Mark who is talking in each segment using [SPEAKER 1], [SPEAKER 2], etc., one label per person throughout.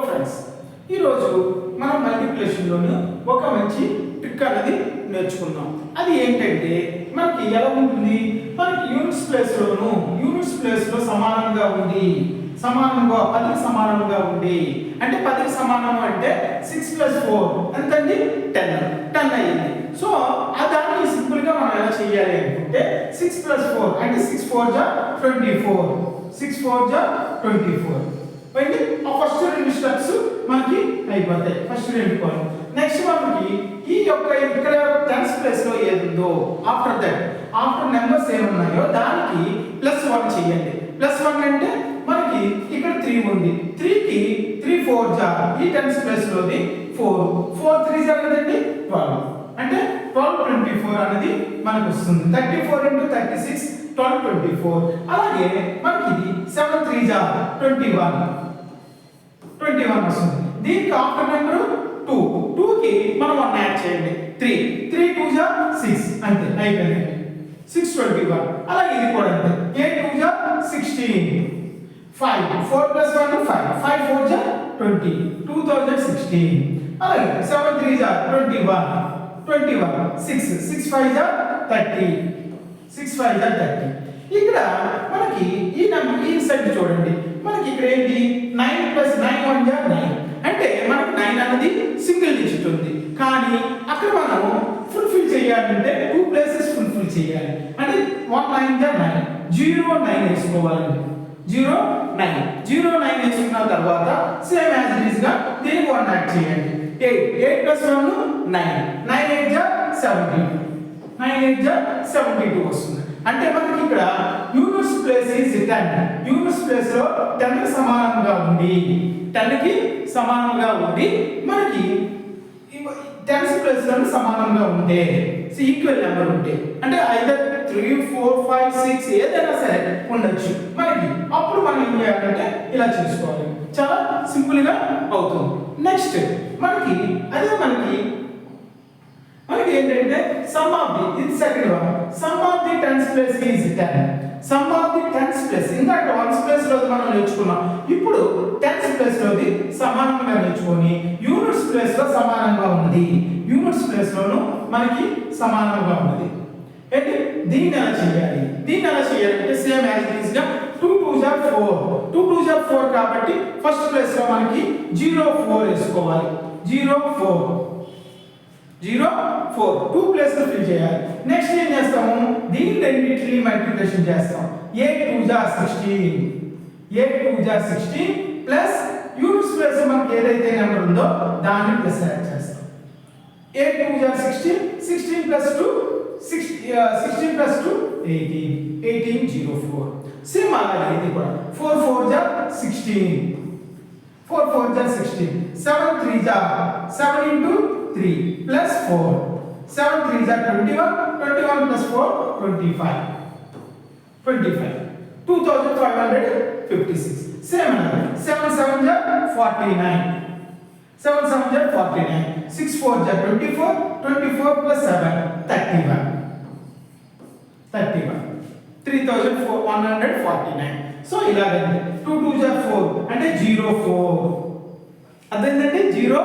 [SPEAKER 1] Friends, ఈరోజు మనం మల్టిప్లికేషన్లోని ఒక మంచి ట్రిక్ అనేది నేర్చుకుందాం. అది ఏంటంటే మనకి ఎలా ఉంటుంది, మనకి యూనిట్స్ ప్లేస్లో సమానంగా ఉంది, సమానంగా 10కి సమానంగా ఉంది. అంటే 10కి సమానం అంటే 6 + 4 ఎంతండి, 10 అయ్యింది. సో దాన్ని సింపుల్గా మనం ఎలా చేయాలి అనుకుంటే 6 + 4 అంటే 6 × 4 = 24, 6 × 4 = 24. అంటే ఆ ఫస్ట్ రెండు స్టెప్స్ మనకి అయిపోతాయి, ఫస్ట్ రెండు కాలం. నెక్స్ట్ మనకి ఈ యొక్క ఇక్కడ టెన్స్ ప్లేస్ లో ఏది ఉందో ఆఫ్టర్ నెంబర్స్ ఏమున్నాయో దానికి +1 చేయండి. +1 అంటే మనకి ఇక్కడ 3 ఉంది, 3కి 3 × 4 = ఈ టెన్స్ ప్లేస్ లోని 4 3 జరగదండి 12 అంటే 12 24 అనేది మనకు వస్తుంది. 34 × 36 12 24. అలాగే మనకి 7 3 = 21 వస్తుంది. దీనికి ఆఫ్టర్ నెంబర్ 2కి మనం 1 యాడ్ చేయండి. 3 2 = 6 అంతే అయిపోయింది. 6 21. అలాగే ఇది కూడా అంతే. 8 2 = 16, 5 4 + 1 5 5 4 = 20 2016. అలాగే 7 3 = 21 6 5 = 30 6 5 = 30. ఇక్కడ మనకి ఈ నెంబర్ ఈ సైడ్ చూడండి, మనకి ఇక్కడ ఏంటి 9 + 9 1 = 9 అంటే మనకి 9 అనేది సింగిల్ డిజిట్ ఉంది. కానీ అక్కడ మనం ఫుల్ఫిల్ చేయాలంటే 2 ప్లేసెస్ ఫుల్ఫిల్ చేయాలి. అంటే 1 9 = 9 0 9 వేసుకోవాలండి. 0 9 వేసుకున్న తర్వాత సేమ్ యాజ్ ఇట్ ఈస్ గా దీనికి 1 యాడ్ చేయండి. 8 + 1 9 9 8 = 72 9 8 = 72 వస్తుంది. అంటే మనకి ఇక్కడ units place is 10. Units place లో 10 కి సమానంగా ఉంది, 10 కి సమానంగా ఉంది. మనకి టెన్స్ ప్లేస్ లో సమానంగా ఉంటే ఈక్వల్ నెంబర్ ఉంటే అంటే ఐదర్ 3 4 5 6 ఏదైనా సరే ఉండొచ్చు మనకి. అప్పుడు మనం ఏం చేయాలంటే ఇలా చేసుకోవాలి, చాలా సింపుల్ గా అవుతుంది. నెక్స్ట్ మనకి ఏంటంటే సమ్ ఆఫ్ ది, ఇది second one, some of the tens place is 10. Some of the tens place ఇందాక వన్స్ ప్లేస్ లో మనం నేర్చుకున్నాం, ఇప్పుడు టెన్స్ ప్లేస్ లోది సమానంగా నేర్చుకొని యూనిట్స్ ప్లేస్ లో సమానంగా ఉంది. యూనిట్స్ ప్లేస్ లోను మనకి సమానంగా ఉంది. ఏంటి దీన్ని ఎలా చేయాలంటే సేమ్ యాజ్ ఇట్ ఈస్ గా 2 2 = 4 2 2 = 4 కాబట్టి ఫస్ట్ ప్లేస్ లో మనకి 0 4 వేసుకోవాలి. 0 4 2 ప్లేస్ లో ఫిల్ చేయాలి. నెక్స్ట్ ఏం చేస్తాము, దీన్ని రెండింటిని మల్టిప్లికేషన్ చేస్తాం. 8 2 = 16 ప్లస్ యూనిట్స్ ప్లేస్ మనకి ఏదైతే నెంబర్ ఉందో దాన్ని ప్లస్ యాడ్ చేస్తాం. 8 2 = 16 16 + 2 16 + 2 18 0 4. సేమ్ అలాగే ఇది కూడా 4 4 = 16 4 4 = 16 7 3 = 7 × 3 + 4 7 3 = 21 21 + 4 25 2556. సేమ్ 7 7 = 49 7 7 = 49 6 4 = 24 24 + 7 31 3149. సో ఇలాగండి 2 2 = 4 అంటే 0 4 అదేంటంటే 0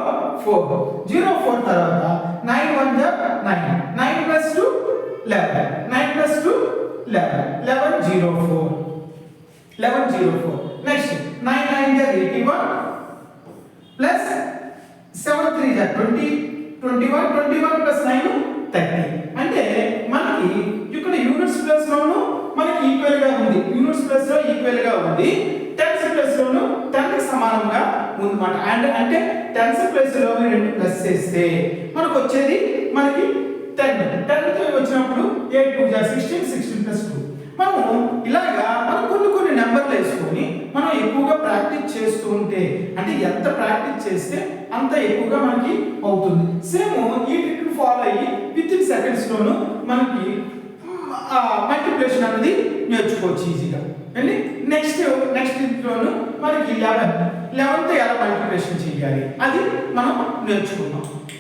[SPEAKER 1] 4 తర్వాత 9 1 = 9 9 + 2 11 9 + 2 11 11 0 4 11 0 4. Next 9 9 = 81 plus 7 3 = 20 21 21 + 9 30. అంటే మనకి ఇక్కడ యూనిట్స్ ప్లేస్ లోను మనకి ఈక్వల్ గా ఉంది, యూనిట్స్ ప్లేస్ లో ఈక్వల్ గా ఉంది. టెన్స్ ప్లేస్ లోను 10 కి సమానంగా ఉందన్నమాట. అంటే టెన్స్ ప్లేస్ లో రెండు ప్లస్ చేస్తే మనకు వచ్చేది మనకి 10 తో వచ్చినప్పుడు 8 2 = 16 16 + 2. మనం ఇలాగా మనం కొన్ని నెంబర్లు వేసుకొని మనం ఎక్కువగా ప్రాక్టీస్ చేస్తూ ఉంటే, అంటే ఎంత ప్రాక్టీస్ చేస్తే అంత ఎక్కువగా మనకి అవుతుంది. సేమ్ ఈ ట్రిక్ ఫాలో అయ్యి విత్ ఇన్ సెకండ్స్ లోను మనకి మల్టిప్లికేషన్ అనేది నేర్చుకోవచ్చు ఈజీగా. అండి నెక్స్ట్ లోను మనకి 11తో ఎలా మల్టిప్లికేషన్ చేయాలి అది మనం నేర్చుకుందాం.